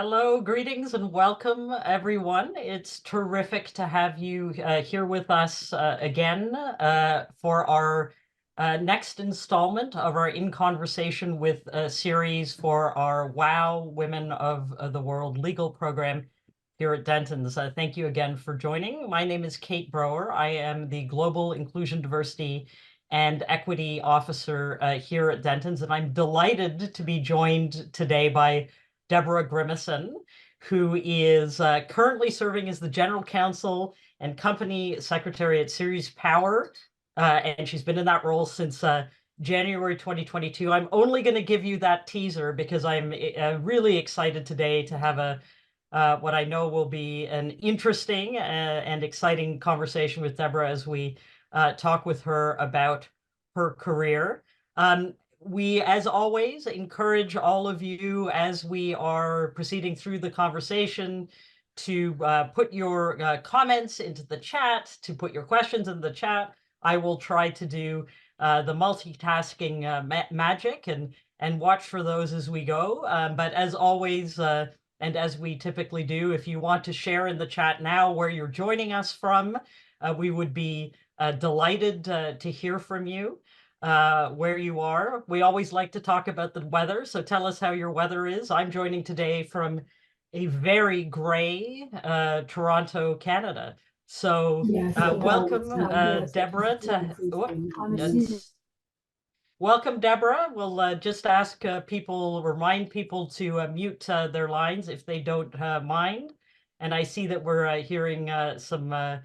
Hello, greetings and welcome, everyone. It's terrific to have you here with us again for our next installment of our In Conversation with series for our WOW Women of the World legal program here at Dentons. Thank you again for joining. My name is Kate Brower. I am the Global Inclusion, Diversity, and Equity Officer here at Dentons, and I'm delighted to be joined today by Deborah Grimason, who is currently serving as the General Counsel and Company Secretary at Ceres Power, and she's been in that role since January 2022. I'm only going to give you that teaser because I'm really excited today to have what I know will be an interesting and exciting conversation with Deborah as we talk with her about her career. We, as always, encourage all of you as we are proceeding through the conversation to put your comments into the chat, to put your questions in the chat. I will try to do the multitasking magic and watch for those as we go. But as always, and as we typically do, if you want to share in the chat now where you're joining us from, we would be delighted to hear from you. Where you are. We always like to talk about the weather, so tell us how your weather is. I'm joining today from a very gray Toronto, Canada. So Yes, welcome, yes, Deborah. Welcome, Deborah. We'll just ask remind people to mute their lines if they don't mind. And I see that we're hearing some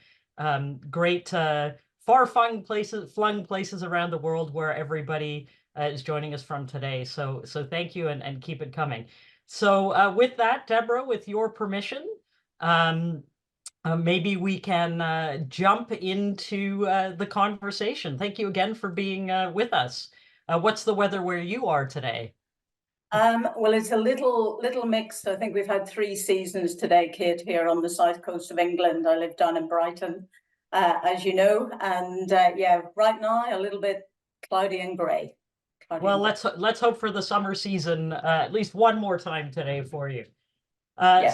great far-flung places around the world where everybody is joining us from today. So thank you and keep it coming. So with that, Deborah, with your permission, maybe we can jump into the conversation. Thank you again for being with us. What's the weather where you are today? Well, it's a little mixed. I think we've had 3 seasons today, Kate, here on the south coast of England. I live down in Brighton, as you know, and yeah, right now a little bit cloudy and grey. Well, let's hope for the summer season at least one more time today for you.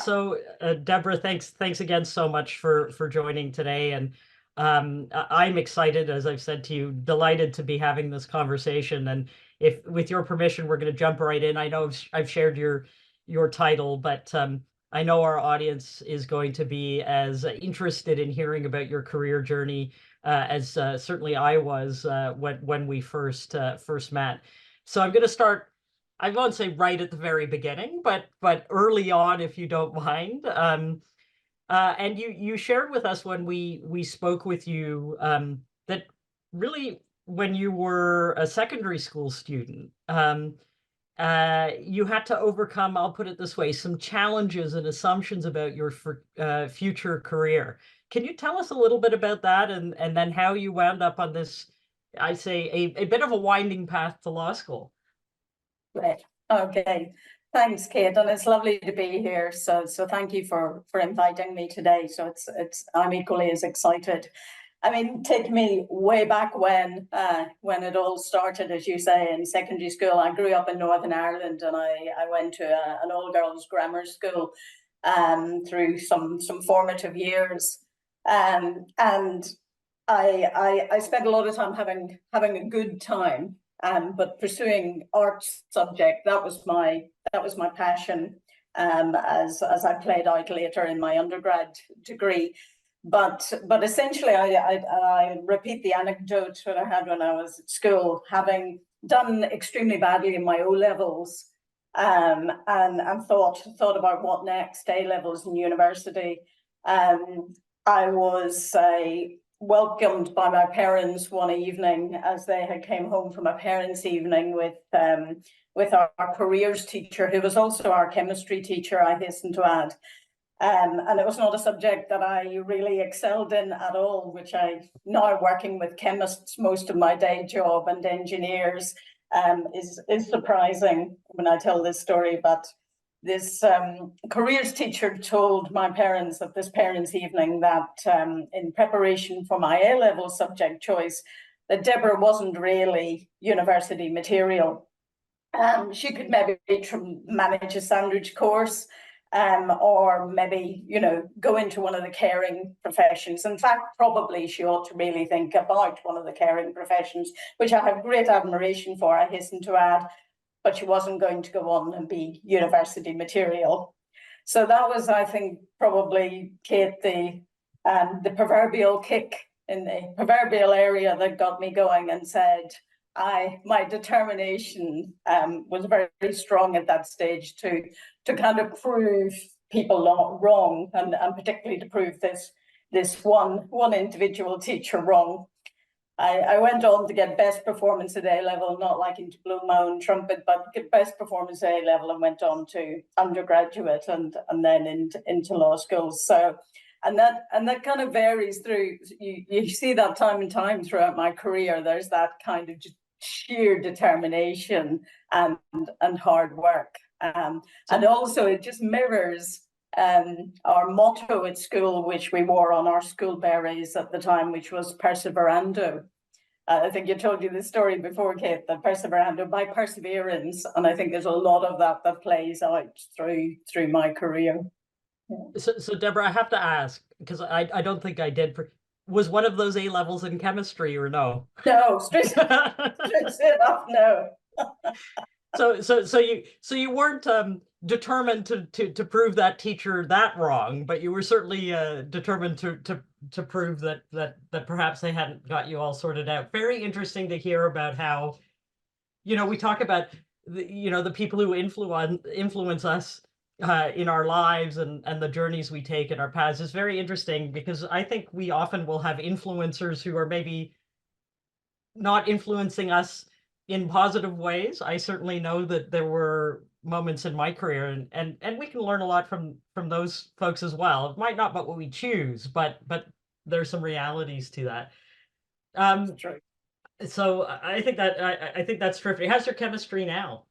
So Deborah, thanks again so much for joining today, and I'm excited, as I've said to you, delighted to be having this conversation. And if, with your permission, we're going to jump right in. I know I've shared your title, but I know our audience is going to be as interested in hearing about your career journey as certainly I was when we first met. So I'm going to start. I won't say right at the very beginning, but early on, if you don't mind. And you shared with us when we spoke with you that really when you were a secondary school student, you had to overcome, I'll put it this way, some challenges and assumptions about your future career. Can you tell us a little bit about that and then how you wound up on this, I say, a bit of a winding path to law school? Right. Okay. Thanks, Kate, and it's lovely to be here. So thank you for inviting me today. So I'm equally as excited. I mean, take me way back when it all started, as you say, in secondary school. I grew up in Northern Ireland, and I went to an all-girls grammar school through some formative years, and I spent a lot of time having a good time. But pursuing arts subject, that was my passion, as I played out later in my undergrad degree. But essentially, I repeat the anecdote that I had when I was at school, having done extremely badly in my O levels, and thought about what next, A levels in university. I was welcomed by my parents one evening as they had came home from a parents' evening with our careers teacher, who was also our chemistry teacher, I hasten to add. And it was not a subject that I really excelled in at all, which I now, working with chemists most of my day job and engineers, is surprising when I tell this story. But this careers teacher told my parents at this parents' evening that in preparation for my A-level subject choice, that Deborah wasn't really university material. She could maybe manage a sandwich course, or maybe, go into one of the caring professions. In fact, probably she ought to really think about one of the caring professions, which I have great admiration for, I hasten to add, but she wasn't going to go on and be university material. So that was, I think, probably, Kate, the proverbial kick in the proverbial area that got me going and said, my determination was very, very strong at that stage to kind of prove people wrong, and particularly to prove this one individual teacher wrong. I went on to get best performance at A level, not liking to blow my own trumpet, but get best performance at A level, and went on to undergraduate and then into law school. So, and that kind of varies through. You see that time and time throughout my career. There's that kind of just sheer determination and hard work, and also it just mirrors our motto at school, which we wore on our school berets at the time, which was perseverando. I think you told you the story before, Kate, that perseverando, by perseverance, and I think there's a lot of that plays out through my career. So Deborah, I have to ask, because I don't think I did. Was one of those A levels in chemistry or no? No, straight up, no. So you weren't determined to prove that teacher that wrong, but you were certainly determined to prove that perhaps they hadn't got you all sorted out. Very interesting to hear about how, we talk about the people who influence us in our lives and the journeys we take in our paths. Is very interesting, because I think we often will have influencers who are maybe not influencing us in positive ways. I certainly know that there were moments in my career, and we can learn a lot from those folks as well. It might not be what we choose, but there's some realities to that. That's true. So I think that's terrific. How's your chemistry now?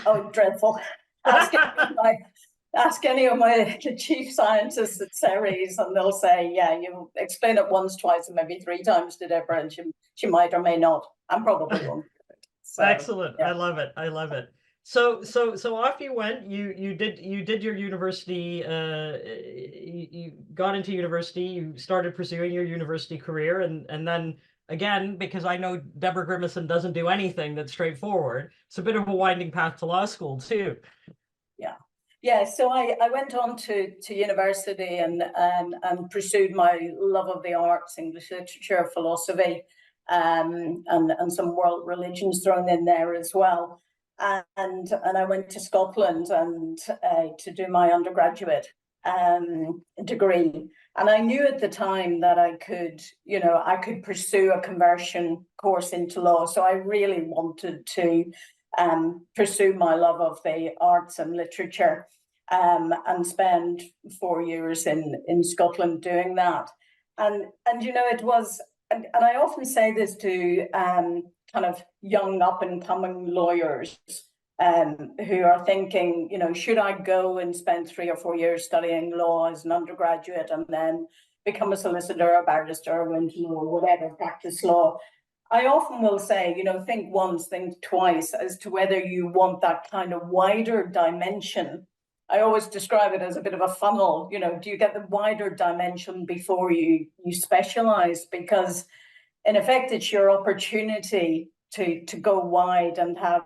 Oh, dreadful. Ask any of my chief scientists at Ceres, and they'll say, yeah, you explain it once, twice, and maybe three times to Deborah, and she might or may not, and probably won't. So, excellent. yeah. I love it. So off you went. You did your university. You got into university. You started pursuing your university career, and then again, because I know Deborah Grimason doesn't do anything that's straightforward. It's a bit of a winding path to law school too. Yeah. So I went on to university and pursued my love of the arts, English literature, philosophy, and some world religions thrown in there as well. And I went to Scotland and to do my undergraduate degree. And I knew at the time that I could pursue a conversion course into law. So I really wanted to pursue my love of the arts and literature, and spend 4 years in Scotland doing that. And it was, and I often say this to kind of young up and coming lawyers who are thinking, should I go and spend 3 or 4 years studying law as an undergraduate and then become a solicitor, a barrister, or whatever, practice law? I often will say, think once, think twice as to whether you want that kind of wider dimension. I always describe it as a bit of a funnel. Do you get the wider dimension before you specialize? Because in effect, it's your opportunity to go wide and have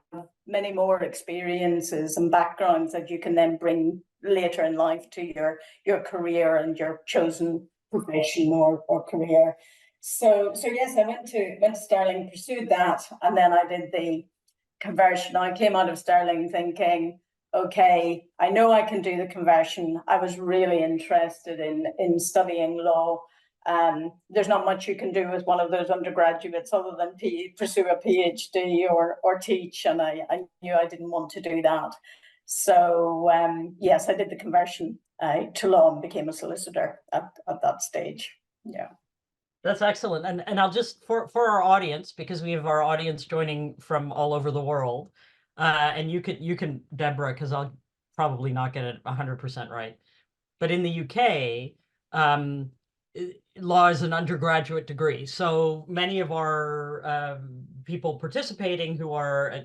many more experiences and backgrounds that you can then bring later in life to your career and your chosen profession or career. So yes, I went to Stirling, pursued that, and then I did the conversion. I came out of Stirling thinking, okay, I know I can do the conversion. I was really interested in studying law. There's not much you can do with one of those undergraduates other than pursue a PhD or teach, and I knew I didn't want to do that. So yes, I did the conversion to law and became a solicitor at that stage. Yeah. That's excellent. And I'll just, for our audience, because we have our audience joining from all over the world, and you can, Deborah, because I'll probably not get it 100% right. But in the UK, law is an undergraduate degree. So many of our people participating who are,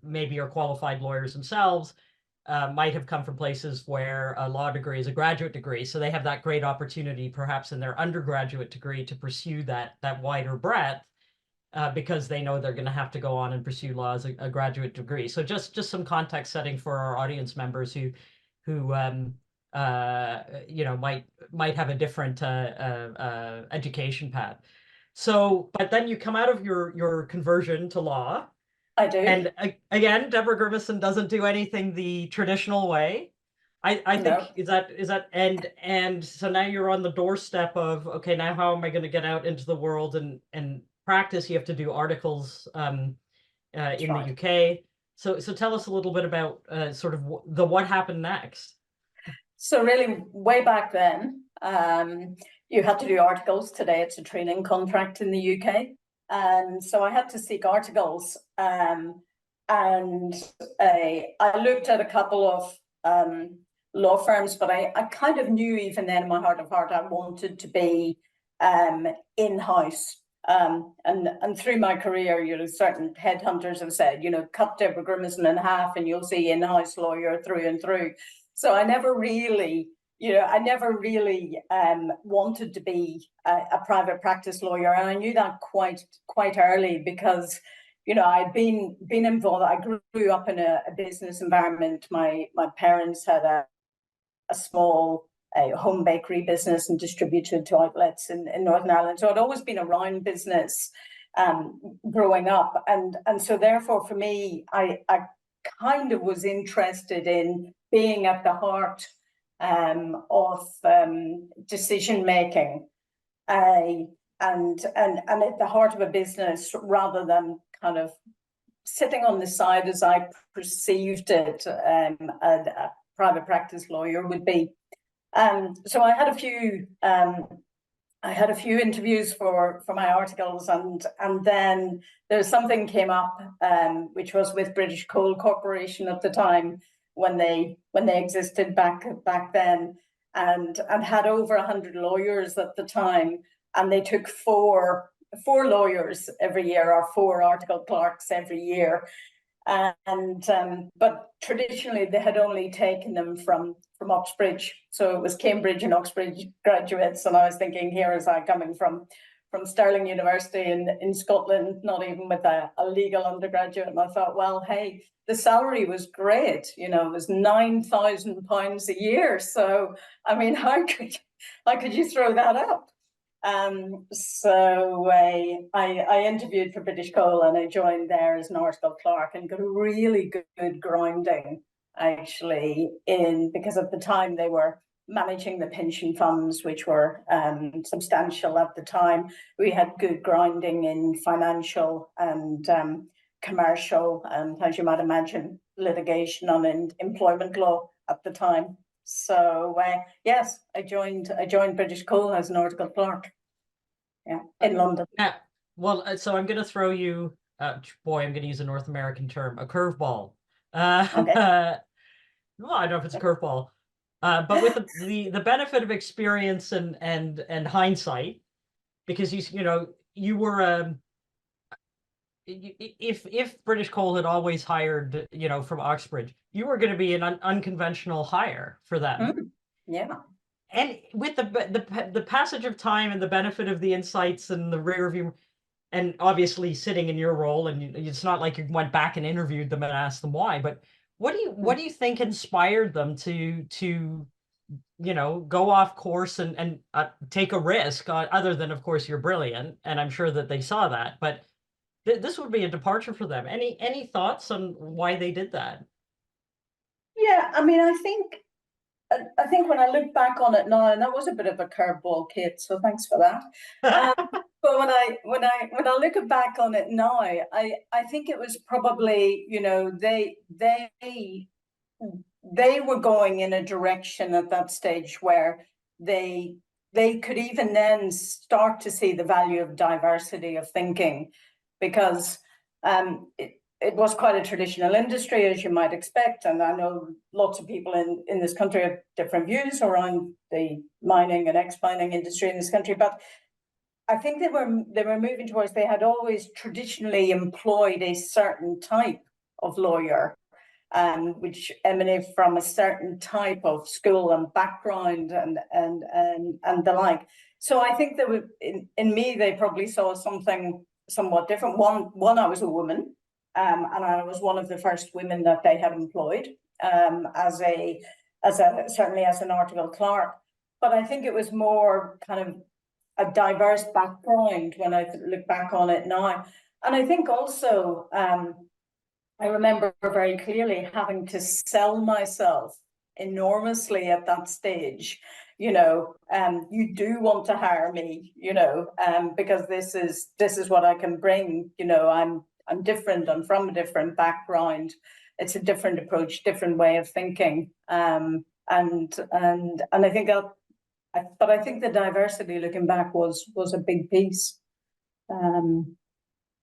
maybe are qualified lawyers themselves, might have come from places where a law degree is a graduate degree, so they have that great opportunity, perhaps in their undergraduate degree, to pursue that wider breadth, because they know they're going to have to go on and pursue law as a graduate degree. So just some context setting for our audience members who might have a different education path. So, but then you come out of your conversion to law. I do. And again, Deborah Grimason doesn't do anything the traditional way. I think No. is that and so now you're on the doorstep of, okay, now how am I going to get out into the world and practice? You have to do articles in the Right. UK. So tell us a little bit about sort of what happened next. So really, way back then, you had to do articles. Today, it's a training contract in the UK. And so I had to seek articles. And I looked at a couple of law firms, but I kind of knew even then in my heart of heart, I wanted to be in-house. And through my career, certain headhunters have said, cut Deborah Grimason in half and you'll see in-house lawyer through and through. So I never really, wanted to be a private practice lawyer, and I knew that quite early because, I'd been involved. I grew up in a business environment. My parents had a small home bakery business and distributed to outlets in Northern Ireland. So I'd always been around business growing up, and so therefore for me, I kind of was interested in being at the heart of decision making, and at the heart of a business rather than kind of sitting on the side as I perceived it. A private practice lawyer would be. So I had a few. I had a few interviews for my articles, and then there's something came up, which was with British Coal Corporation at the time when they existed back then, and had over 100 lawyers at the time, and they took four lawyers every year, or 4 article clerks every year. But traditionally they had only taken them from Oxbridge, so it was Cambridge and Oxbridge graduates. And I was thinking, here is I coming from Stirling University in Scotland, not even with a legal undergraduate. And I thought, well, hey, the salary was great. It was £9,000 a year. So I mean, how could you throw that up? So I interviewed for British Coal, and I joined there as an article clerk and got a really good grounding, actually, because at the time they were managing the pension funds, which were substantial at the time. We had good grounding in financial and commercial, and, as you might imagine, litigation on employment law at the time. So yes, I joined British Coal as an article clerk. Yeah, in London. Yeah. Well, so I'm going to throw you, boy, I'm going to use a North American term, a curveball. Okay. Well, I don't know if it's a curveball, but with the benefit of experience and hindsight, because you were if British Coal had always hired from Oxbridge, you were going to be an unconventional hire for them. Yeah. And with the passage of time and the benefit of the insights and the rear view, and obviously sitting in your role, and it's not like you went back and interviewed them and asked them why, but what do you think inspired them to go off course and take a risk, other than, of course, you're brilliant, and I'm sure that they saw that, but this would be a departure for them. Any thoughts on why they did that? Yeah, I mean, I think when I look back on it now, and that was a bit of a curveball, Kate, so thanks for that. But when I look back on it now, I think it was probably, they were going in a direction at that stage where they could even then start to see the value of diversity of thinking, because it was quite a traditional industry, as you might expect. And I know lots of people in this country have different views around the mining and ex-mining industry in this country. But I think they were moving towards, they had always traditionally employed a certain type of lawyer. which emanate from a certain type of school and background and the like. So I think that in me, they probably saw something somewhat different. One, I was a woman, and I was one of the first women that they had employed as a certainly as an article clerk. But I think it was more kind of a diverse background when I look back on it now. And I think also I remember very clearly having to sell myself enormously at that stage. You do want to hire me, because this is what I can bring. I'm different. I'm from a different background. It's a different approach, different way of thinking. And I think but I think the diversity, looking back, was a big piece.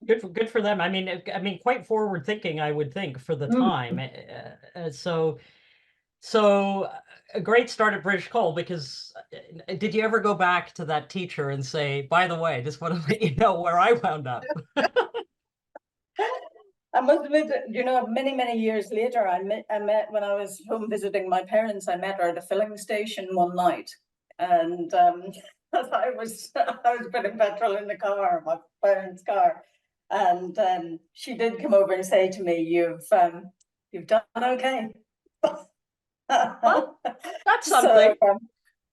Good for them. I mean, quite forward thinking, I would think, for the time. So a great start at British Coal, because did you ever go back to that teacher and say, by the way, just want to let you know where I wound up? I must admit, many years later, I met when I was home visiting my parents. I met her at a filling station one night, and I was putting petrol in the car, my parents' car, and she did come over and say to me, "You've done okay." Well, that's something. So,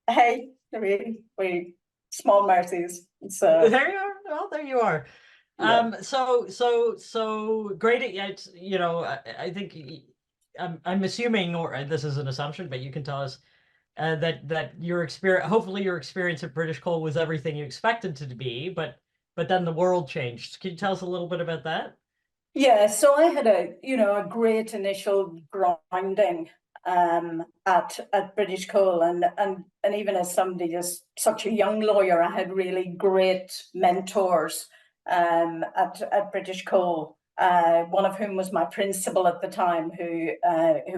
hey, we small mercies. So there you are. Well, there you are. yeah. So great. It's, I think I'm assuming, or this is an assumption, but you can tell us that your experience, hopefully your experience at British Coal was everything you expected it to be, but then the world changed. Can you tell us a little bit about that? Yeah, so I had a great initial grounding at British Coal, and even as somebody just such a young lawyer, I had really great mentors at British Coal. One of whom was my principal at the time, who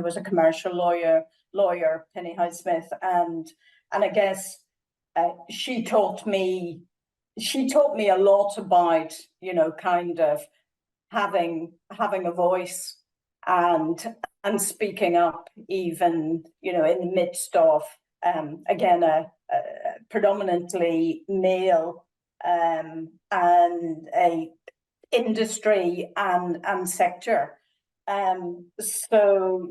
was a commercial lawyer, Penny Highsmith, and I guess she taught me a lot about, kind of having a voice and speaking up, even in the midst of again a predominantly male and a industry and sector. So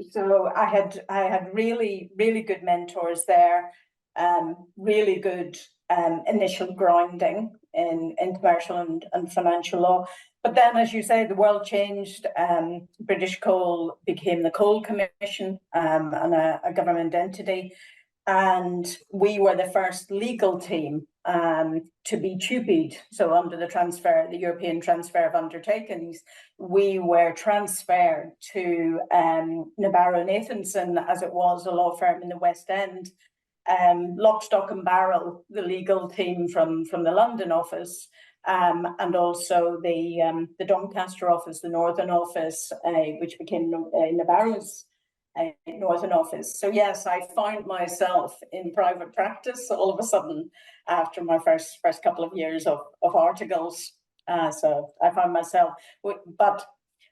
I had really good mentors there, really good initial grounding in commercial and financial law. But then, as you say, the world changed. British Coal became the Coal Commission, and a government entity. And we were the first legal team to be TUPE'd. So under the European Transfer of Undertakings, we were transferred to Nabarro Nathanson, as it was, a law firm in the West End. Lock, stock and barrel, the legal team from the London office, and also the Doncaster office, the Northern office, which became Nabarro's Northern office. So yes, I found myself in private practice all of a sudden after my first couple of years of articles. So I found myself, but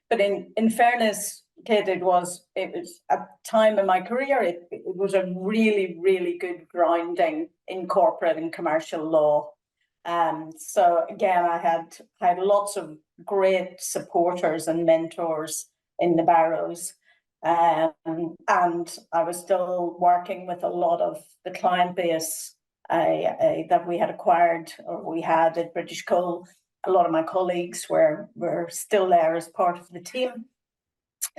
in fairness, Kate, it was a time in my career. It was a really good grounding in corporate and commercial law. So again, I had lots of great supporters and mentors in the Barrows. And I was still working with a lot of the client base that we had acquired, or we had at British Coal. A lot of my colleagues were still there as part of the team.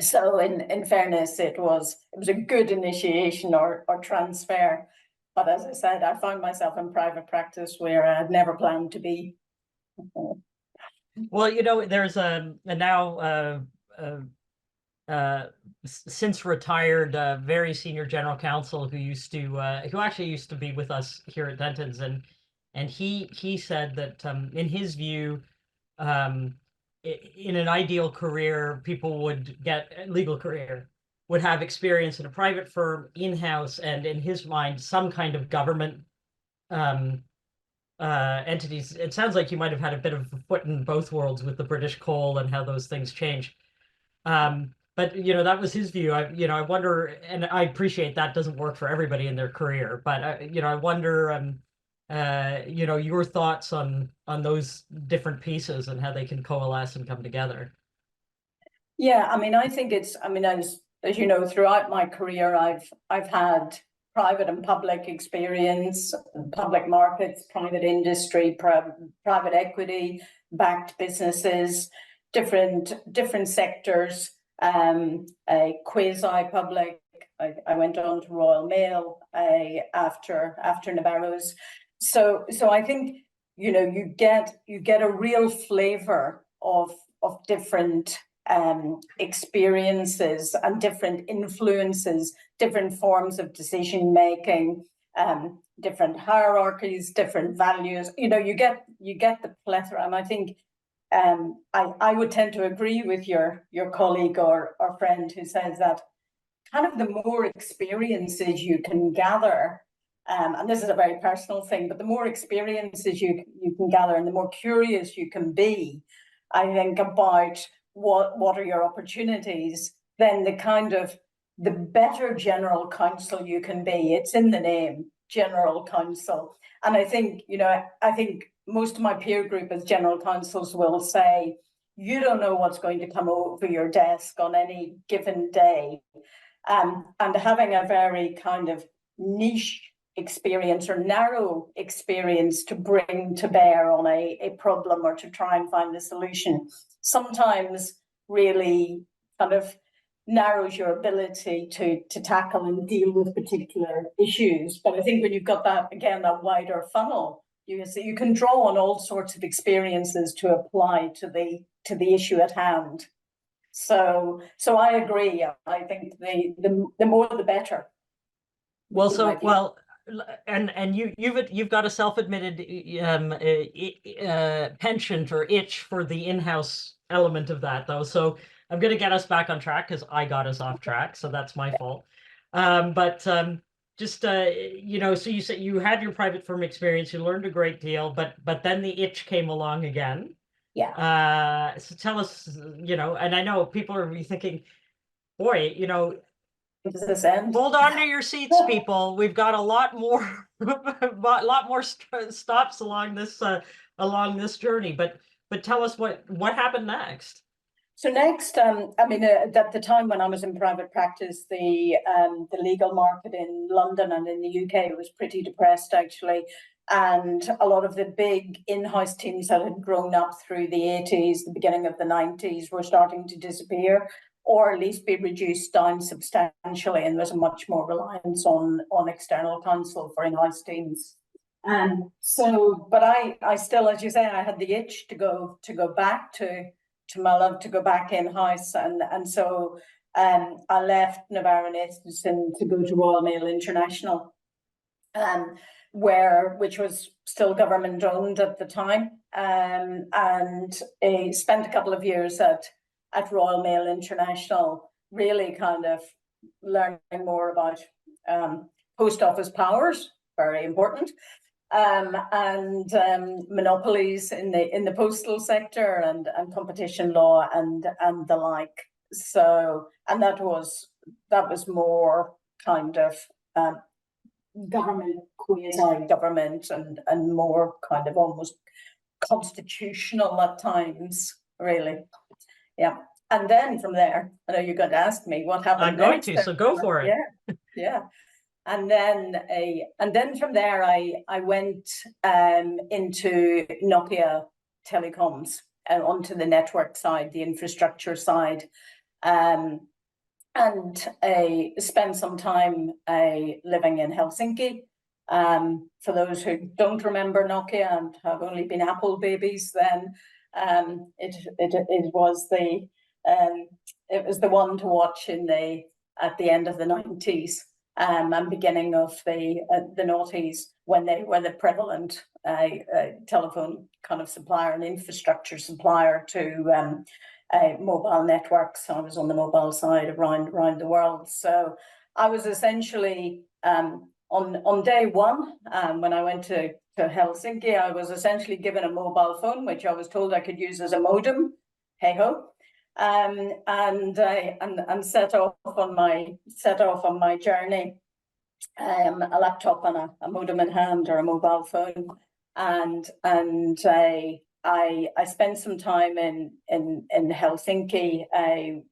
So in fairness, it was a good initiation or transfer. But as I said, I found myself in private practice where I had never planned to be. Well, there's a now since retired very senior general counsel who actually used to be with us here at Denton's, and he said that in his view, in an ideal career, people would get a legal career, would have experience in a private firm, in-house, and in his mind, some kind of government entities. It sounds like you might have had a bit of a foot in both worlds with the British Coal and how those things change. but that was his view. I wonder, and I appreciate that doesn't work for everybody in their career, but I wonder, your thoughts on those different pieces and how they can coalesce and come together. Yeah, I mean, I think as you know, throughout my career, I've had private and public experience, public markets, private industry, private equity, backed businesses, different sectors, a quasi-public. I went on to Royal Mail after Navarro's. So I think you get a real flavor of different experiences and different influences, different forms of decision making, different hierarchies, different values. You get the plethora, and I think I would tend to agree with your colleague or friend who says that kind of the more experiences you can gather, and this is a very personal thing, but the more experiences you can gather and the more curious you can be, I think, about what are your opportunities, then the better general counsel you can be. It's in the name, general counsel. And I think most of my peer group as general counsels will say, you don't know what's going to come over your desk on any given day. And having a very kind of niche experience or narrow experience to bring to bear on a problem or to try and find the solution sometimes really kind of narrows your ability to tackle and deal with particular issues. But I think when you've got that wider funnel, you can draw on all sorts of experiences to apply to the issue at hand. So I agree. I think the more the better. And you've got a self-admitted penchant or itch for the in-house element of that, though. So I'm going to get us back on track because I got us off track, so that's my fault. Just so you said you had your private firm experience, you learned a great deal, but then the itch came along again. Yeah. So tell us, and I know people are thinking, boy, does this end? Hold on to your seats, people. We've got a lot more, stops along this journey. But tell us what happened next. So next, at the time when I was in private practice, the legal market in London and in the UK was pretty depressed, actually. And a lot of the big in-house teams that had grown up through the 80s, the beginning of the 90s, were starting to disappear, or at least be reduced down substantially. And there's a much more reliance on external counsel for in-house teams. But I still, as you say, I had the itch to go back to my love, to go back in-house. And so I left Navarro Nathanson to go to Royal Mail International, which was still government owned at the time, and spent a couple of years at Royal Mail International, really kind of learning more about post office powers, very important, and monopolies in the postal sector and competition law and the like. So, and that was more kind of government, quasi-government, and more kind of almost constitutional at times, really. Yeah. And then from there, I know you're going to ask me what happened. I'm going to, so go for it. Yeah. And then from there, I went into Nokia Telecoms, onto the network side, the infrastructure side, and spent some time living in Helsinki. For those who don't remember Nokia and have only been Apple babies, then it was the one to watch at the end of the 90s. And beginning of the noughties, when they were the prevalent telephone kind of supplier and infrastructure supplier to mobile networks. I was on the mobile side around the world. So I was essentially on day one, when I went to Helsinki, I was essentially given a mobile phone, which I was told I could use as a modem. Hey ho. and set off on my journey. A laptop and a modem in hand, or a mobile phone, and I spent some time in Helsinki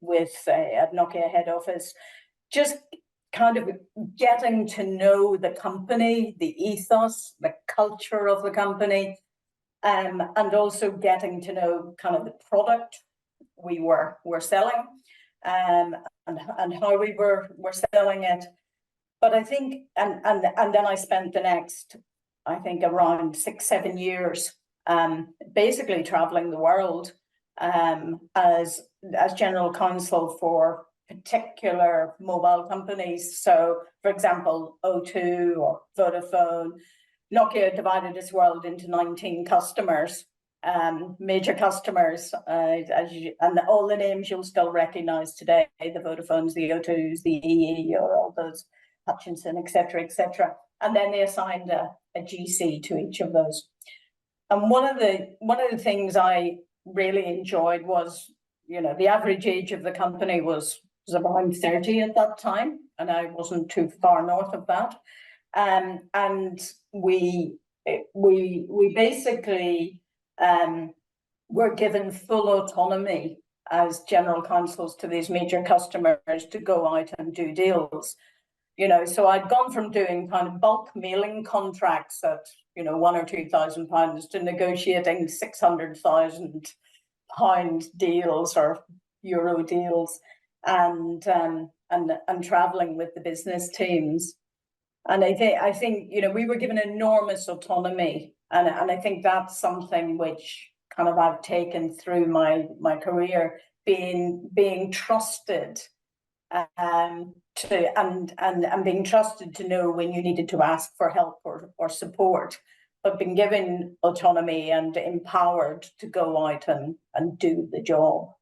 with at Nokia head office, just kind of getting to know the company, the ethos, the culture of the company, and also getting to know kind of the product we were selling, and how we were selling it. But I think, and then I spent the next, I think, around 6-7 years, basically traveling the world, as general counsel for particular mobile companies. So, for example, O2 or Vodafone. Nokia divided its world into 19 customers, major customers, and all the names you'll still recognize today: the Vodafones, the O2s, the EE, or all those, Hutchinson, etc., etc. And then they assigned a GC to each of those. And one of the things I really enjoyed was, the average age of the company was around 30 at that time, and I wasn't too far north of that. And we basically were given full autonomy as general counsels to these major customers to go out and do deals. So I'd gone from doing kind of bulk mailing contracts at, £1,000 or £2,000 to negotiating £600,000 deals or euro deals, and traveling with the business teams. And I think we were given enormous autonomy, and I think that's something which kind of I've taken through my career, being trusted, and being trusted to know when you needed to ask for help or support, but being given autonomy and empowered to go out and do the job.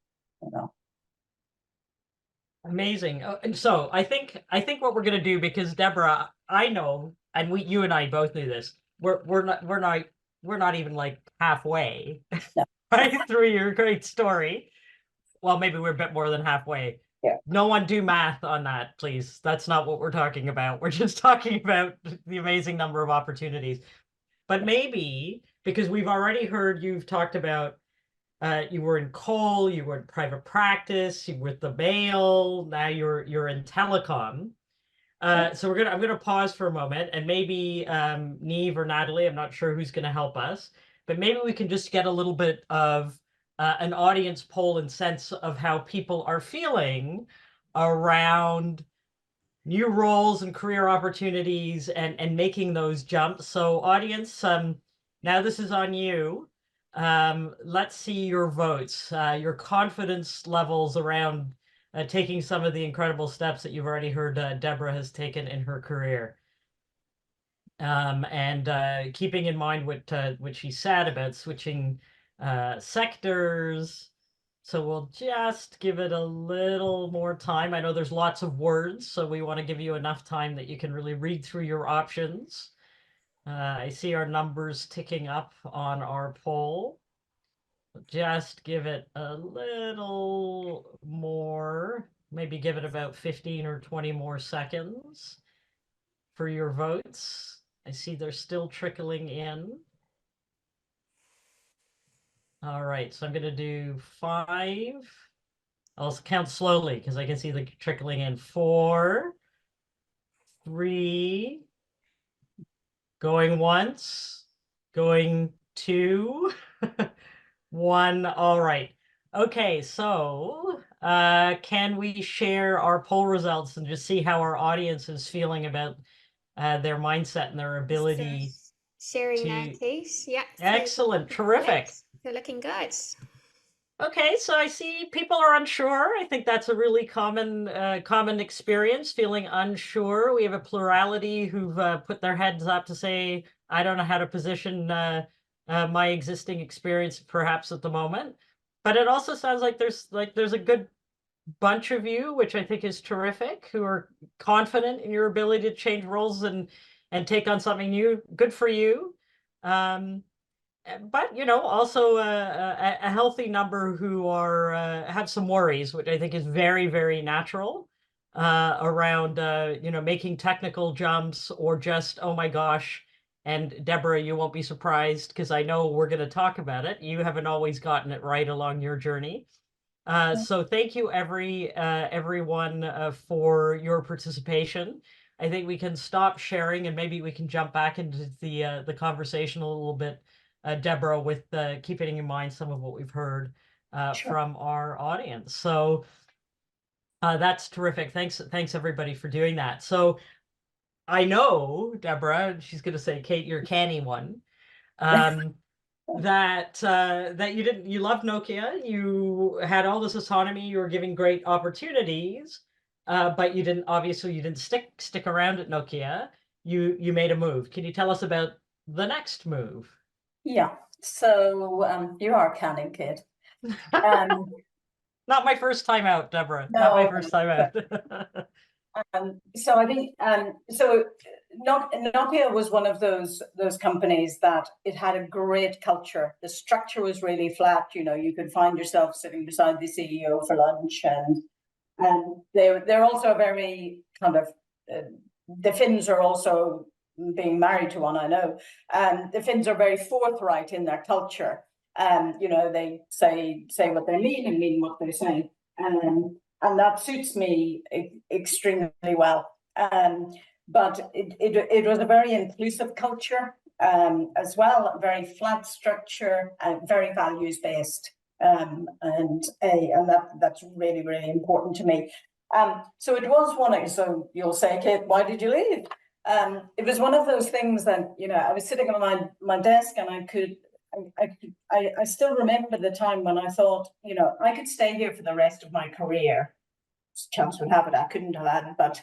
Amazing. And so I think what we're gonna do, because Deborah, I know, and you and I both knew this, we're not even like halfway right through your great story. Well, maybe we're a bit more than halfway. Yeah. No one do math on that, please. That's not what we're talking about. We're just talking about the amazing number of opportunities. But maybe, because we've already heard you've talked about, you were in coal, you were in private practice, you were with the mail, now you're in telecom. So I'm gonna pause for a moment, and maybe Neve or Natalie, I'm not sure who's gonna help us, but maybe we can just get a little bit of an audience poll and sense of how people are feeling around new roles and career opportunities, and making those jumps. So audience, now this is on you. Let's see your votes, your confidence levels around taking some of the incredible steps that you've already heard Deborah has taken in her career. And keeping in mind what she said about switching sectors. So we'll just give it a little more time. I know there's lots of words, so we want to give you enough time that you can really read through your options. I see our numbers ticking up on our poll. Just give it a little more, maybe give it about 15 or 20 more seconds for your votes. I see they're still trickling in. All right, so I'm going to do 5. I'll count slowly because I can see the trickling in. 4, 3, going once, going 2, 1. All right. Okay, so can we share our poll results and just see how our audience is feeling about their mindset and their ability sharing now, please? Yeah. Excellent. Terrific. They're looking good. Okay, so I see people are unsure. I think that's a really common experience, feeling unsure. We have a plurality who've put their heads up to say, I don't know how to position my existing experience perhaps at the moment. But it also sounds like there's a good bunch of you, which I think is terrific, who are confident in your ability to change roles and take on something new. Good for you. but you know, also a healthy number who are have some worries, which I think is very, very natural around you know, making technical jumps or just, oh my gosh. And Deborah, you won't be surprised because I know we're going to talk about it. You haven't always gotten it right along your journey. So thank you everyone for your participation. I think we can stop sharing and maybe we can jump back into the conversation a little bit, Deborah, with keeping in mind some of what we've heard Sure. from our audience. So that's terrific. Thanks everybody for doing that. So I know, Deborah, she's going to say, Kate, you're a canny one. That you loved Nokia, you had all this autonomy, you were giving great opportunities, but you didn't stick around at Nokia. You made a move. Can you tell us about the next move? Yeah. So you are a canning kid. Not my first time out, Deborah. No, Not my first time out. So I think Nokia was one of those companies that it had a great culture. The structure was really flat. You know, you could find yourself sitting beside the CEO for lunch, and they're also very kind of the Finns are also being married to one, I know. The Finns are very forthright in their culture. You know, they say what they mean and mean what they say. And that suits me extremely well. But it was a very inclusive culture as well, a very flat structure, very values based, and that's really, really important to me. So it was one. So you'll say, Kate, why did you leave? It was one of those things that, you know, I was sitting on my desk and I still remember the time when I thought, you know, I could stay here for the rest of my career. Chance would have it, I couldn't have had, but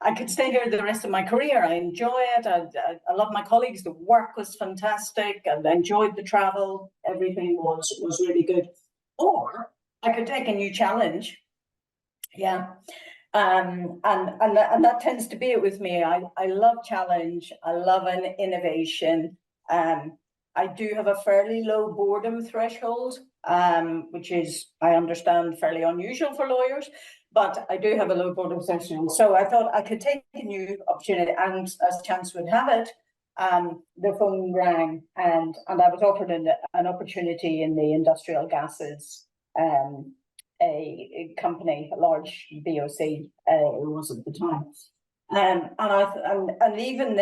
I could stay here the rest of my career. I enjoy it. I love my colleagues. The work was fantastic, and I enjoyed the travel. Everything was really good. Or I could take a new challenge. Yeah. And that tends to be it with me. I love challenge. I love an innovation. I do have a fairly low boredom threshold, which is, I understand, fairly unusual for lawyers, but I do have a low boredom threshold. So I thought I could take a new opportunity, and as chance would have it, the phone rang, and I was offered an opportunity in the industrial gases, a company, a large BOC, it was at the time. And even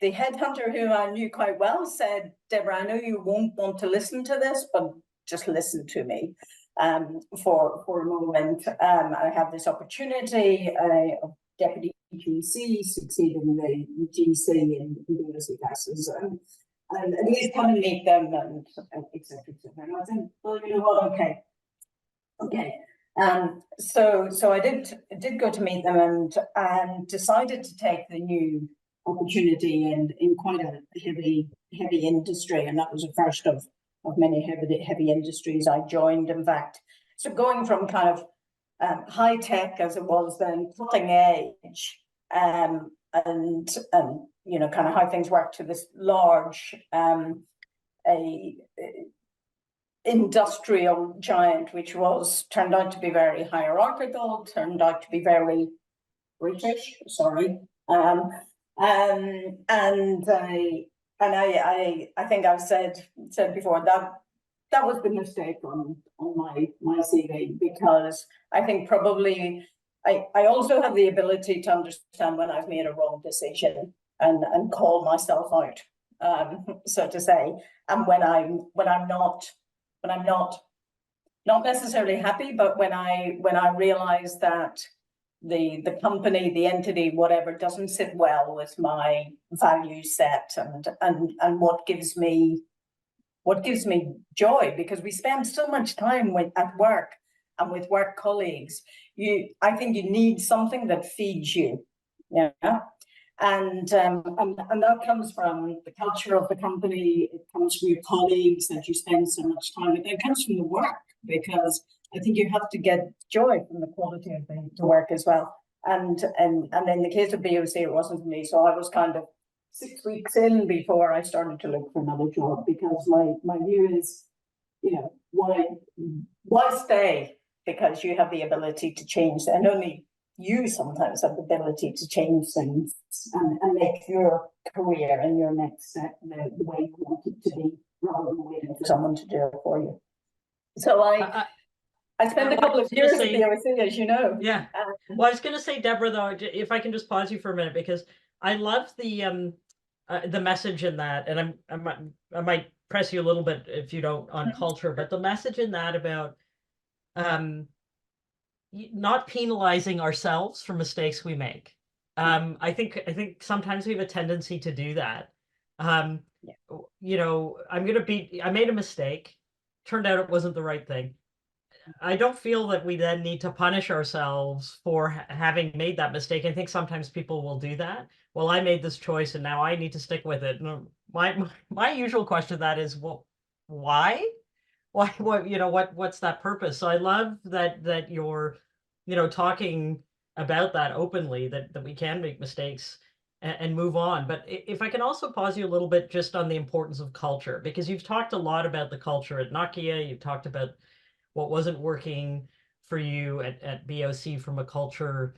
the headhunter, who I knew quite well, said, Deborah, I know you won't want to listen to this, but just listen to me for a moment. I have this opportunity of deputy GC, succeeding the GC in BOC gases, and at least come and meet them, and etc. And I think, well, you know what, okay. So I did go to meet them, and decided to take the new opportunity in quite a heavy industry, and that was the first of many heavy industries I joined, in fact. So going from kind of high tech as it was then, cutting edge, and you know, kind of how things work, to this large industrial giant, which turned out to be very hierarchical, turned out to be very British. Sorry, and I think I've said before that was the mistake on my CV, because I think probably I also have the ability to understand when I've made a wrong decision and call myself out, so to say, and when I'm not necessarily happy, but when I realize that the company, the entity, whatever, doesn't sit well with my value set and what gives me joy, because we spend so much time at work and with work colleagues. I think you need something that feeds you. Yeah. And that comes from the culture of the company. It comes from your colleagues that you spend so much time with. It comes from the work, because I think you have to get joy from the quality of the work as well. And in the case of BOC, it wasn't for me. So I was kind of 6 weeks in before I started to look for another job, because my view is, you know, why stay? Because you have the ability to change, and only you sometimes have the ability to change things and make your career and your next step the way you want it to be, rather than waiting for someone to do it for you. So I spent a couple of years at the OEC, as you know. Yeah. Well, I was going to say, Deborah, though, if I can just pause you for a minute, because I love the message in that, and I might press you a little bit if you don't on culture, but the message in that about not penalizing ourselves for mistakes we make. I think sometimes we have a tendency to do that. You know, I made a mistake. Turned out it wasn't the right thing. I don't feel that we then need to punish ourselves for having made that mistake. I think sometimes people will do that. Well, I made this choice and now I need to stick with it. And my usual question to that is, well, why? What, you know, what's that purpose? So I love that you're, you know, talking about that openly, that we can make mistakes and move on. But if I can also pause you a little bit just on the importance of culture, because you've talked a lot about the culture at Nokia, you've talked about what wasn't working for you at BOC from a culture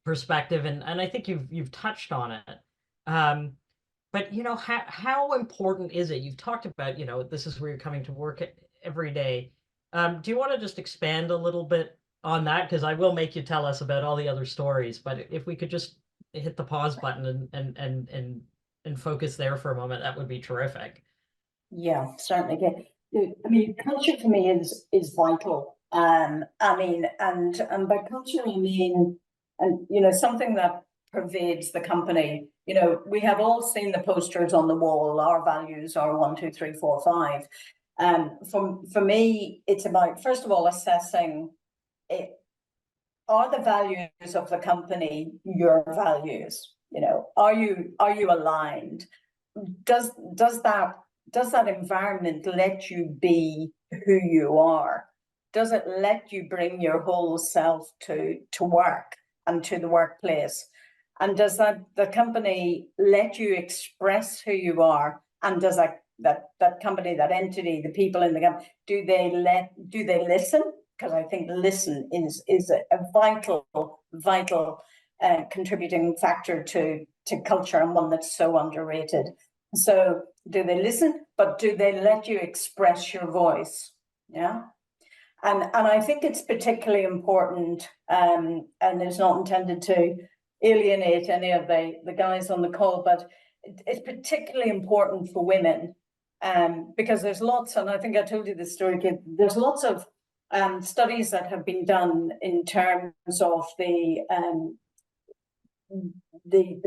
perspective, and I think you've touched on it. But you know, how important is it? You've talked about, you know, this is where you're coming to work every day. Do you want to just expand a little bit on that? Because I will make you tell us about all the other stories, but if we could just hit the pause button and focus there for a moment, that would be terrific. Yeah, certainly. I mean, culture to me is vital. I mean, and by culture I mean, and you know, something that pervades the company. You know, we have all seen the posters on the wall. Our values are 1, 2, 3, 4, 5. For me, it's about, first of all, assessing it. Are the values of the company your values? You know, are you aligned? Does that environment let you be who you are? Does it let you bring your whole self to work and to the workplace? And does the company let you express who you are? And does that company, that entity, the people in the company, do they listen? Because I think listen is a vital contributing factor to culture, and one that's so underrated. So do they listen, but do they let you express your voice? Yeah. And I think it's particularly important, and it's not intended to alienate any of the guys on the call, but it's particularly important for women, because there's lots, and I think I told you this story, Kate, there's lots of studies that have been done in terms of the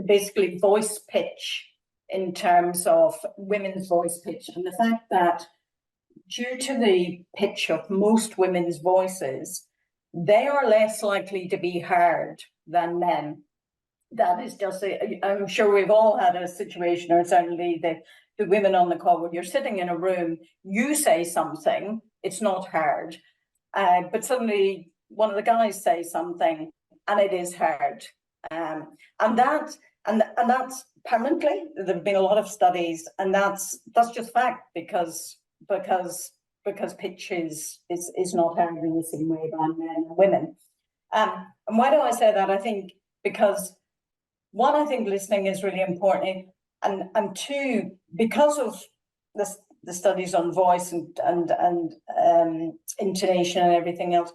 basically voice pitch, in terms of women's voice pitch, and the fact that due to the pitch of most women's voices, they are less likely to be heard than men. That is just, I'm sure we've all had a situation, or certainly the women on the call, when you're sitting in a room, you say something, it's not heard, but suddenly one of the guys says something and it is heard. And that's permanently. There have been a lot of studies, and that's just fact, because pitch is not heard in the same way by men and women. And why do I say that? I think because, one, I think listening is really important, and two, because of the studies on voice and intonation and everything else,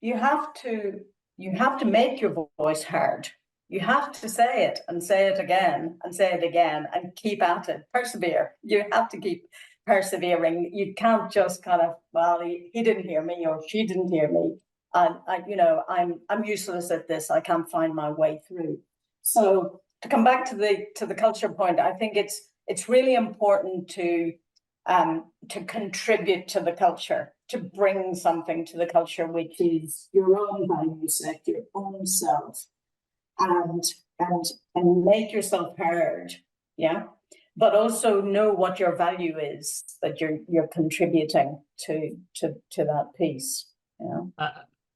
you have to make your voice heard. You have to say it and say it again and say it again and keep at it. Persevere. You have to keep persevering. You can't just kind of, well, he didn't hear me or she didn't hear me. I'm useless at this. I can't find my way through. So to come back to the culture point, I think it's really important to contribute to the culture, to bring something to the culture, which is your own value set, your own self, and make yourself heard, yeah. But also know what your value is that you're contributing to that piece. Yeah.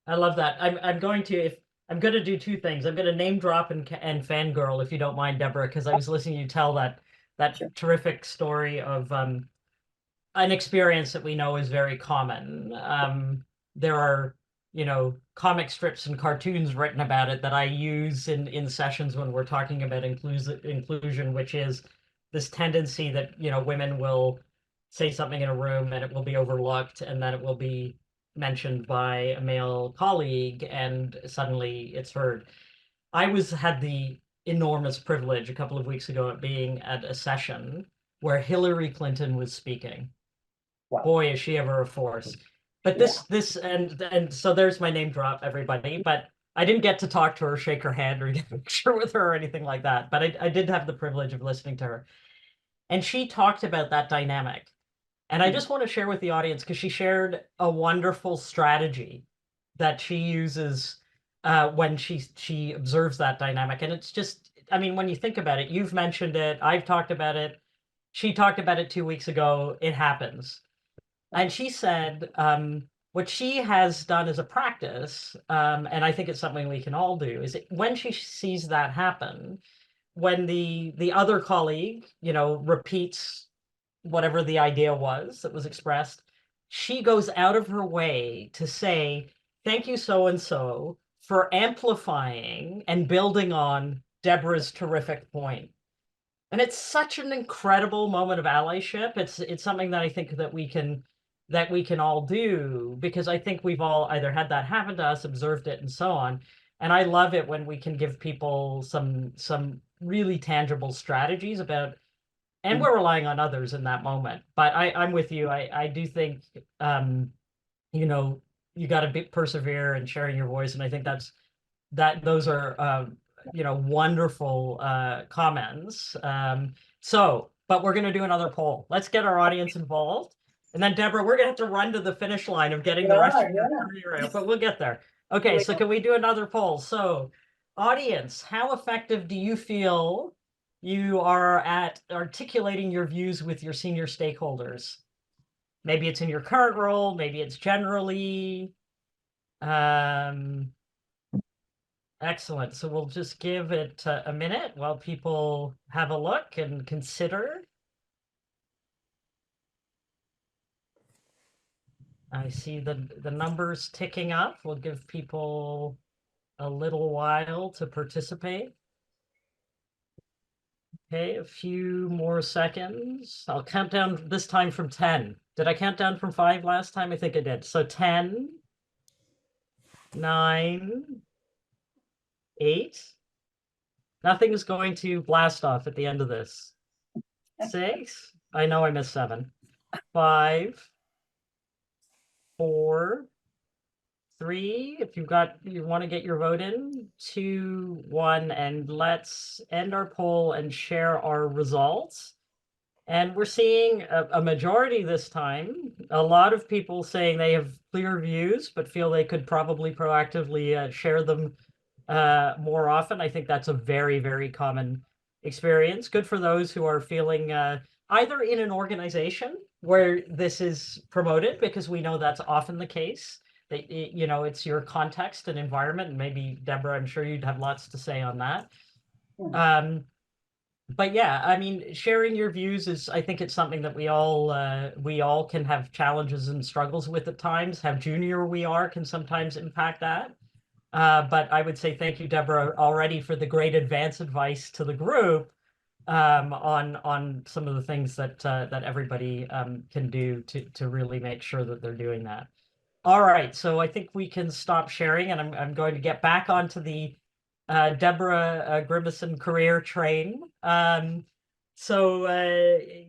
I love that. I'm going to, if I'm going to do two things. I'm going to name drop and fangirl, if you don't mind, Deborah, because I was listening to you tell that Sure. terrific story of an experience that we know is very common. There are, comic strips and cartoons written about it that I use in sessions when we're talking about inclusion, which is this tendency that, women will say something in a room and it will be overlooked, and then it will be mentioned by a male colleague, and suddenly it's heard. Had the enormous privilege a couple of weeks ago of being at a session where Hillary Clinton was speaking. Wow. Boy, is she ever a force. But this and so there's my name drop, everybody. But I didn't get to talk to her, shake her hand, or get a picture with her or anything like that. But I did have the privilege of listening to her. And she talked about that dynamic. And I just want to share with the audience, because she shared a wonderful strategy that she uses when she observes that dynamic. And it's just, I mean, when you think about it, you've mentioned it, I've talked about it, she talked about it 2 weeks ago, it happens. And she said what she has done as a practice, and I think it's something we can all do, is when she sees that happen, when the other colleague, repeats whatever the idea was that was expressed, she goes out of her way to say, thank you, so and so, for amplifying and building on Deborah's terrific point. And it's such an incredible moment of allyship. It's something that I think that we can all do, because I think we've all either had that happen to us, observed it, and so on. And I love it when we can give people some really tangible strategies about, and we're relying on others in that moment. But I'm with you. I do think you got to persevere in sharing your voice, and I think those are wonderful comments. But we're going to do another poll. Let's get our audience involved. And then, Deborah, we're going to have to run to the finish line of getting the rest of your career out, but we'll get there. Okay, so can we do another poll? So, audience, how effective do you feel you are at articulating your views with your senior stakeholders? Maybe it's in your current role, maybe it's generally. Excellent. So we'll just give it a minute while people have a look and consider. I see the numbers ticking up. We'll give people a little while to participate. Okay, a few more seconds. I'll count down this time from 10. Did I count down from 5 last time? I think I did. So 10, 9, 8. Nothing is going to blast off at the end of this. 6. I know I missed 7. 5, 4, 3. If you want to get your vote in. 2, 1, and let's end our poll and share our results. And we're seeing a majority this time. A lot of people saying they have clear views, but feel they could probably proactively share them more often. I think that's a very, very common experience. Good for those who are feeling either in an organization where this is promoted, because we know that's often the case. That it's your context and environment, and maybe Deborah, I'm sure you'd have lots to say on that. But yeah, I mean, sharing your views is, I think it's something that we all can have challenges and struggles with at times. How junior we are can sometimes impact that. But I would say thank you, Deborah, already for the great advance advice to the group on some of the things that everybody can do to really make sure that they're doing that. All right, so I think we can stop sharing, and I'm going to get back onto the Deborah Grimason career train. So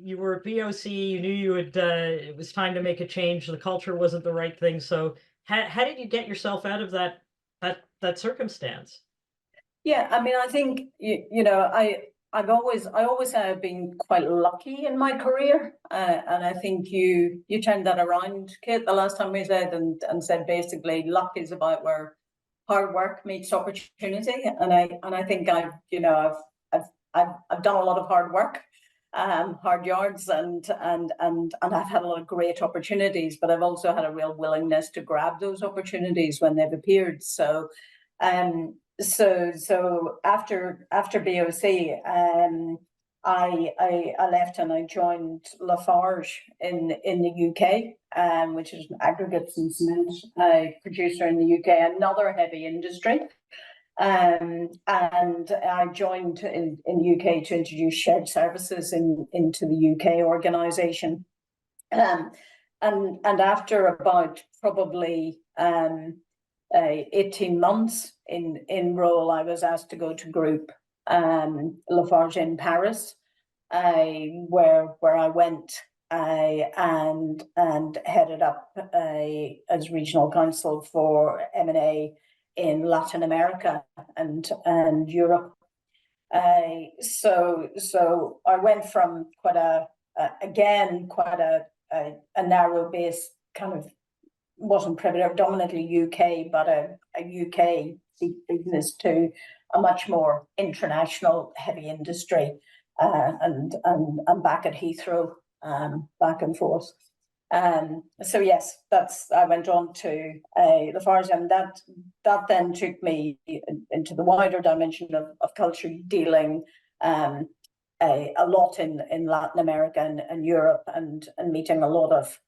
you were at BOC, you knew it was time to make a change. The culture wasn't the right thing. So how did you get yourself out of that circumstance? Yeah, I mean, I think I always have been quite lucky in my career, and I think you turned that around, Kate, the last time we said, and said basically luck is about where hard work meets opportunity, and I think I've done a lot of hard work, hard yards, and I've had a lot of great opportunities, but I've also had a real willingness to grab those opportunities when they've appeared. So So after BOC, I left and I joined Lafarge in the UK, which is an aggregates and cement producer in the UK, another heavy industry. And I joined in the UK to introduce shared services into the UK organisation. And after about probably 18 months in role, I was asked to go to Group Lafarge in Paris, where I went and headed up as regional counsel for M&A in Latin America and Europe. So I went from quite a narrow base, kind of wasn't predominantly UK, but a UK business to a much more international heavy industry, and back at Heathrow, back and forth. So yes, I went on to Lafarge, and that then took me into the wider dimension of culture, dealing a lot in Latin America and Europe, and meeting a lot of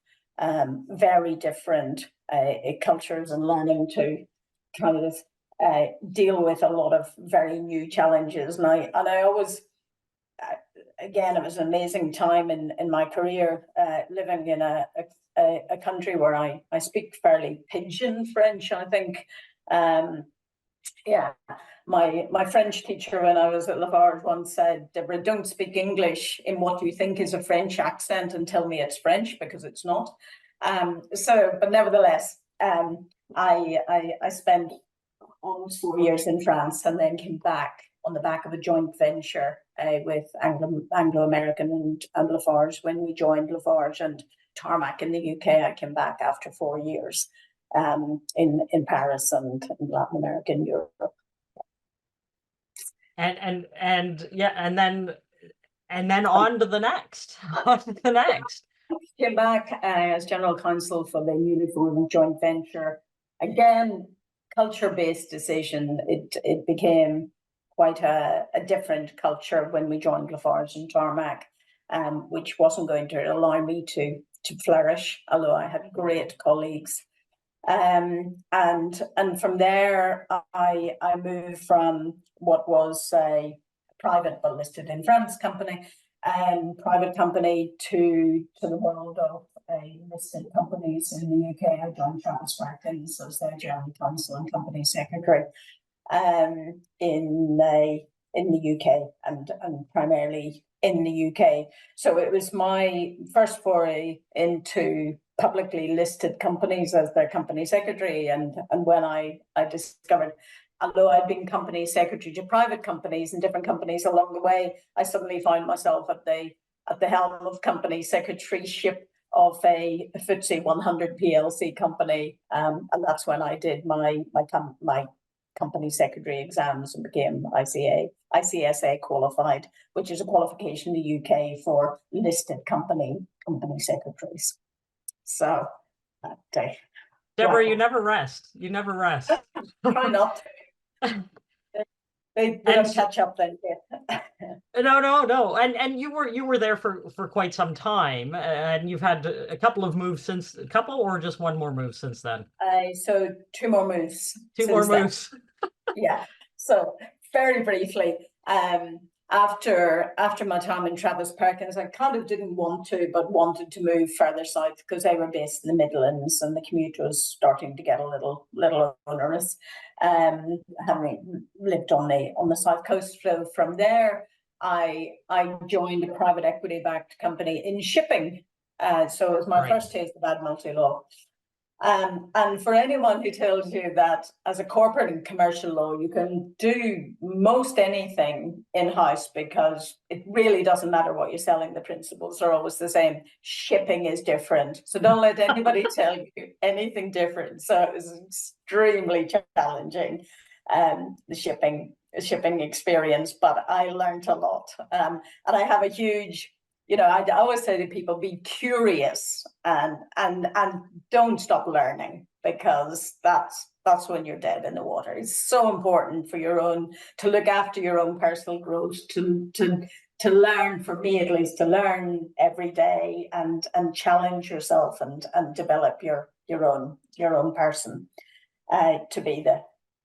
very different cultures, and learning to kind of deal with a lot of very new challenges. And I always, again, it was an amazing time in my career, living in a country where I speak fairly pidgin French, I think. Yeah, my French teacher when I was at Lafarge once said, "Deborah, don't speak English in what you think is a French accent and tell me it's French, because it's not." But nevertheless, I spent almost 4 years in France, and then came back on the back of a joint venture with Anglo-American and Lafarge. When we joined Lafarge and Tarmac in the UK, I came back after 4 years in Paris and in Latin America and Europe. And then on to the next. On to the next. Came back as general counsel for the newly formed joint venture. Again, culture-based decision. It became quite a different culture when we joined Lafarge and Tarmac, which wasn't going to allow me to flourish, although I had great colleagues. And from there, I moved from what was a private but listed in France company, private company to the world of listed companies in the UK. I joined Travis Perkins as their general counsel and company secretary in the UK, and primarily in the UK. So it was my first foray into publicly listed companies as their company secretary, and when I discovered, although I'd been company secretary to private companies and different companies along the way, I suddenly found myself at the helm of company secretaryship of a FTSE 100 PLC company, and that's when I did my company secretary exams and became ICSA qualified, which is a qualification in the UK for listed company secretaries. So that day. Deborah, you never rest. You never rest. Try not to. They don't catch up then. No. And you were there for quite some time, and you've had a couple of moves since, a couple or just one more move since then? So 2 more moves. Two more moves. Yeah. So very briefly, after my time in Travis Perkins, I kind of didn't want to, but wanted to move further south because they were based in the Midlands and the commute was starting to get a little onerous. Having lived on the south coast, so from there I joined a private equity backed company in shipping. So it was my first taste of Admiralty law. And for anyone who tells you that as a corporate and commercial law, you can do most anything in-house because it really doesn't matter what you're selling, the principles are always the same. Shipping is different. So don't let anybody tell you anything different. So it was extremely challenging, the shipping experience, but I learned a lot. And I have a huge, I always say to people, be curious and don't stop learning, because that's that's when you're dead in the water. It's so important for your own, to look after your own personal growth, to learn, for me at least, to learn every day and challenge yourself and develop your own person to be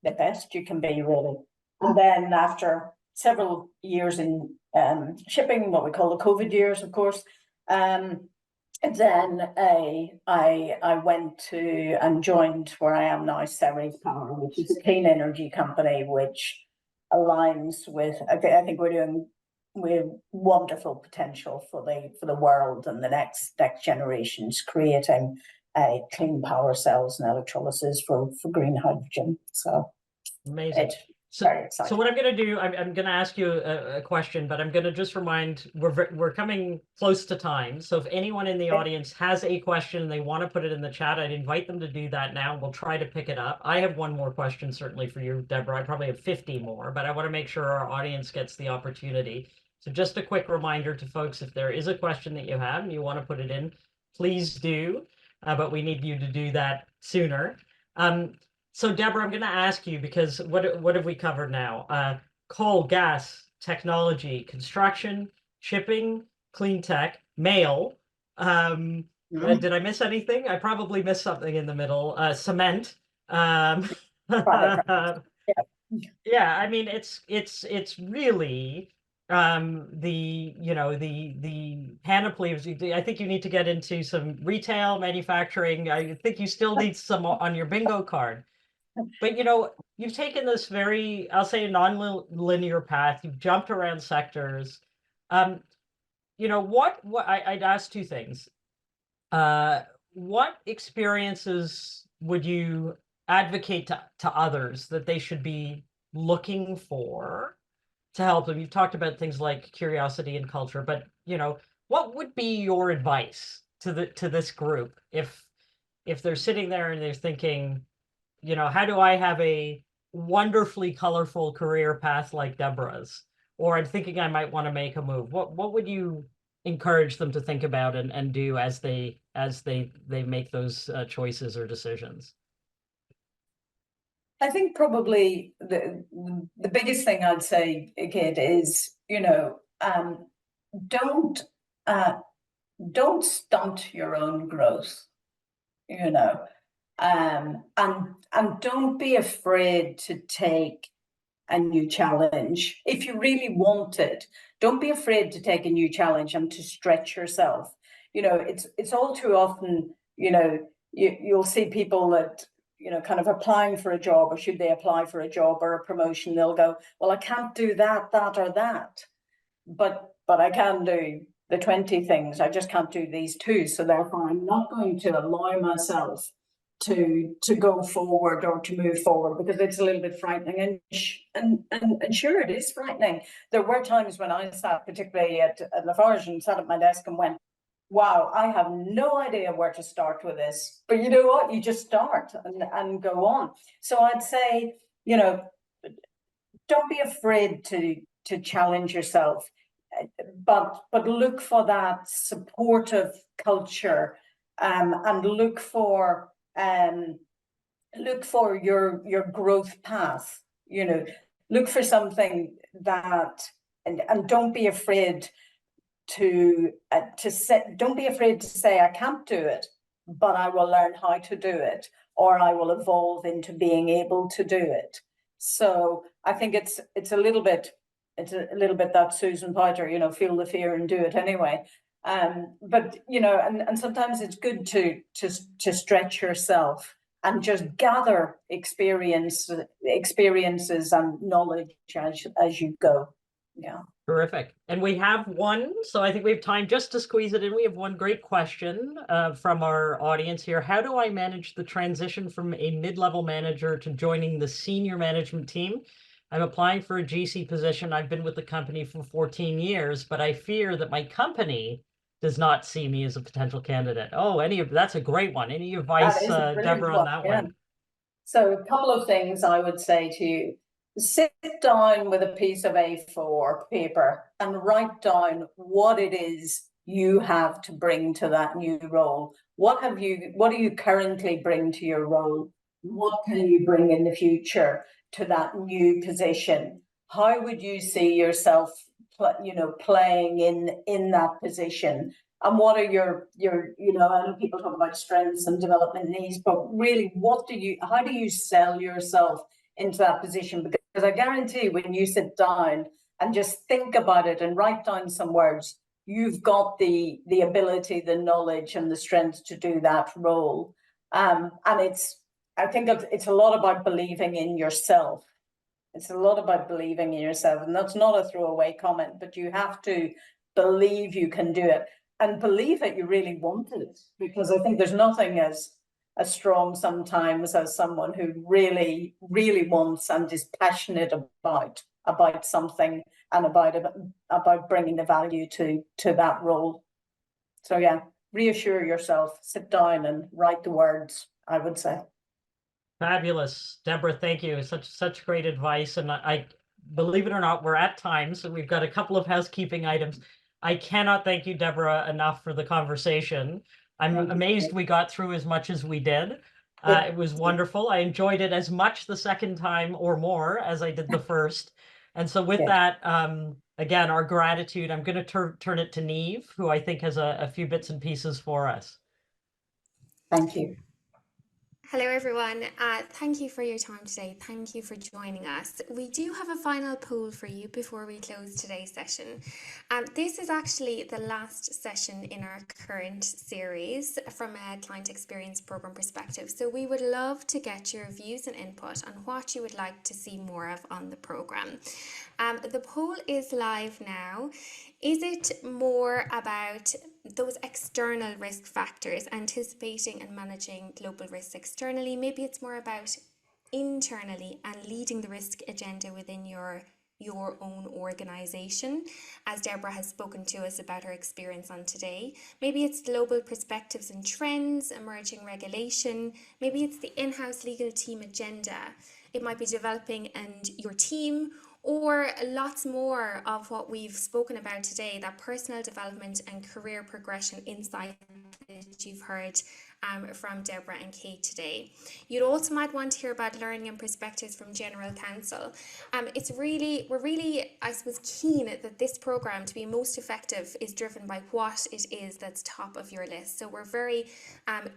the best you can be, really. And then after several years in shipping, what we call the COVID years, of course, then I went to and joined where I am now, Ceres Power, which is a clean energy company, which aligns with, I think we have wonderful potential for the world and the next generations, creating clean power cells and electrolysis for green hydrogen. So amazing. it's So, very exciting. so what I'm going to do, I'm going to ask you a question, but I'm going to just remind, we're coming close to time. So if anyone in the audience has a question and they want to put it in the chat, I'd invite them to do that now. We'll try to pick it up. I have one more question, certainly, for you, Deborah. I probably have 50 more, but I want to make sure our audience gets the opportunity. So just a quick reminder to folks, if there is a question that you have and you want to put it in, please do, but we need you to do that sooner. So Deborah, I'm going to ask you, because what have we covered now? Coal, gas, technology, construction, shipping, clean tech, mail. Did I miss anything? I probably missed something in the middle. Cement. Yeah, I mean, it's really the panoply of, I think you need to get into some retail, manufacturing. I think you still need some on your bingo card. But you've taken this very, I'll say, non-linear path. You've jumped around sectors. What I'd ask two things. What experiences would you advocate to others that they should be looking for to help them? You've talked about things like curiosity and culture, but what would be your advice to this group if they're sitting there and they're thinking, how do I have a wonderfly colorful career path like Deborah's? Or I'm thinking I might want to make a move. What would you encourage them to think about and do as they make those choices or decisions? I think probably the biggest thing I'd say, Kate, is don't stunt your own growth. And don't be afraid to take a new challenge. If you really want it, don't be afraid to take a new challenge and to stretch yourself. It's all too often, you'll see people that, kind of applying for a job, or should they apply for a job or a promotion, they'll go, well, I can't do that, or that, but I can do the 20 things. I just can't do these two. So therefore, I'm not going to allow myself to go forward or to move forward, because it's a little bit frightening, and sure, it is frightening. There were times when I sat, particularly at Lafarge, and sat at my desk and went, wow, I have no idea where to start with this. But you know what? You just start and go on. So I'd say, don't be afraid to challenge yourself, but look for that supportive culture, and look for your growth path. Look for something that, and don't be afraid to say, don't be afraid to say, I can't do it, but I will learn how to do it, or I will evolve into being able to do it. So I think it's a little bit that Susan Powter, feel the fear and do it anyway. But and sometimes it's good to stretch yourself and just gather experiences and knowledge as you go. Yeah. Terrific. And we have one, so I think we have time just to squeeze it in. We have one great question from our audience here. How do I manage the transition from a mid-level manager to joining the senior management team? I'm applying for a GC position. I've been with the company for 14 years, but I fear that my company does not see me as a potential candidate. Oh, that's a great one. Any advice, Deborah, on that one? So a couple of things I would say to you. Sit down with a piece of A4 paper and write down what it is you have to bring to that new role. What do you currently bring to your role? what can you bring in the future to that new position? How would you see yourself, playing in that position? And what are your, I know people talk about strengths and development needs, but really, how do you sell yourself into that position? Because I guarantee when you sit down and just think about it and write down some words, you've got the ability, the knowledge, and the strength to do that role. And I think it's a lot about believing in yourself. It's a lot about believing in yourself, and that's not a throwaway comment, but you have to believe you can do it and believe that you really want it, because I think there's nothing as strong sometimes as someone who really, really wants and is passionate about something and about bringing the value to that role. So yeah, reassure yourself, sit down and write the words, I would say. Fabulous. Deborah, thank you. Such great advice. And I believe it or not, we're at time, so we've got a couple of housekeeping items. I cannot thank you, Deborah, enough for the conversation. I'm amazed we got through as much as we did. It was wonderful. I enjoyed it as much the second time or more as I did the first. And so with that, again, our gratitude, I'm going to turn it to Neve, who I think has a few bits and pieces for us. Thank you. Hello, everyone. Thank you for your time today. Thank you for joining us. We do have a final poll for you before we close today's session. This is actually the last session in our current series from a client experience program perspective. So we would love to get your views and input on what you would like to see more of on the program. The poll is live now. Is it more about those external risk factors, anticipating and managing global risks externally? Maybe it's more about internally and leading the risk agenda within your own organization, as Deborah has spoken to us about her experience on today. Maybe it's global perspectives and trends, emerging regulation. Maybe it's the in-house legal team agenda. It might be developing and your team, or lots more of what we've spoken about today, that personal development and career progression insight that you've heard from Deborah and Kate today. You also might want to hear about learning and perspectives from General Counsel. We're really, I suppose, keen that this program, to be most effective, is driven by what it is that's top of your list. So we're very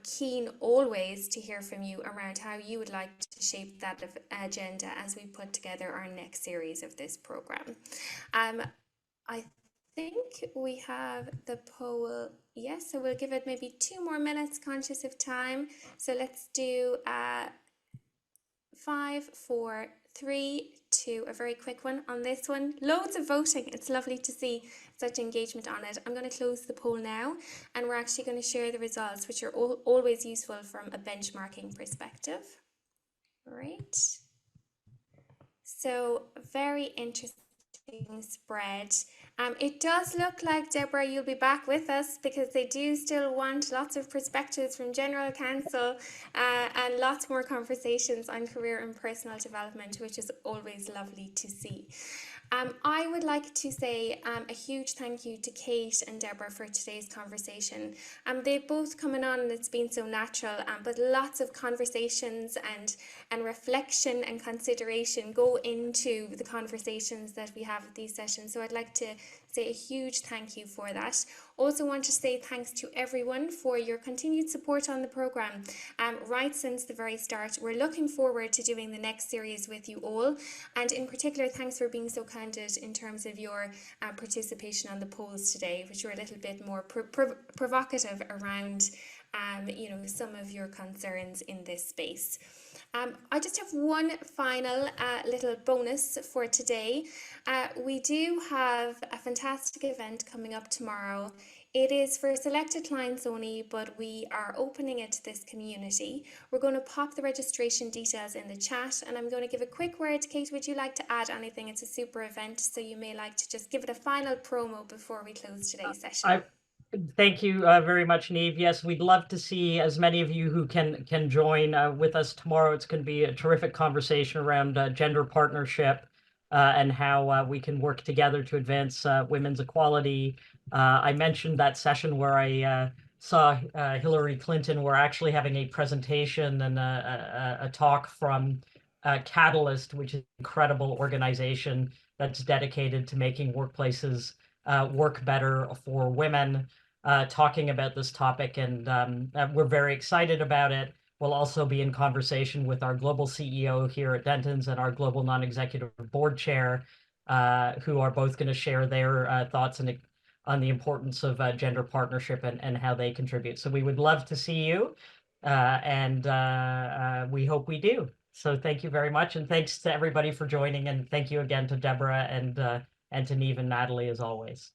keen always to hear from you around how you would like to shape that agenda as we put together our next series of this program. I think we have the poll. Yes, so we'll give it maybe 2 more minutes, conscious of time. So let's do 5, 4, 3, 2, a very quick one on this one. Loads of voting. It's lovely to see such engagement on it. I'm going to close the poll now, and we're actually going to share the results, which are always useful from a benchmarking perspective. Right. So very interesting spread. It does look like, Deborah, you'll be back with us, because they do still want lots of perspectives from General Counsel and lots more conversations on career and personal development, which is always lovely to see. I would like to say a huge thank you to Kate and Deborah for today's conversation. They've both come on and it's been so natural, but lots of conversations and reflection and consideration go into the conversations that we have at these sessions. So I'd like to say a huge thank you for that. Also want to say thanks to everyone for your continued support on the program right since the very start. We're looking forward to doing the next series with you all, and in particular thanks for being so candid in terms of your participation on the polls today, which were a little bit more provocative around some of your concerns in this space. I just have one final little bonus for today. We do have a fantastic event coming up tomorrow. It is for selected clients only, but we are opening it to this community. We're going to pop the registration details in the chat, and I'm going to give a quick word. Kate, would you like to add anything? It's a super event, so you may like to just give it a final promo before we close today's session. Thank you very much, Neve. Yes, we'd love to see as many of you who can join with us tomorrow. It's going to be a terrific conversation around gender partnership and how we can work together to advance women's equality. I mentioned that session where I saw Hillary Clinton, we're actually having a presentation and a talk from Catalyst, which is an incredible organization that's dedicated to making workplaces work better for women, talking about this topic. And we're very excited about it. We'll also be in conversation with our global CEO here at Dentons and our global non-executive board chair, who are both going to share their thoughts on the importance of gender partnership and how they contribute. So we would love to see you, and we hope we do. So thank you very much, and thanks to everybody for joining, and thank you again to Deborah and to Neve and Natalie as always.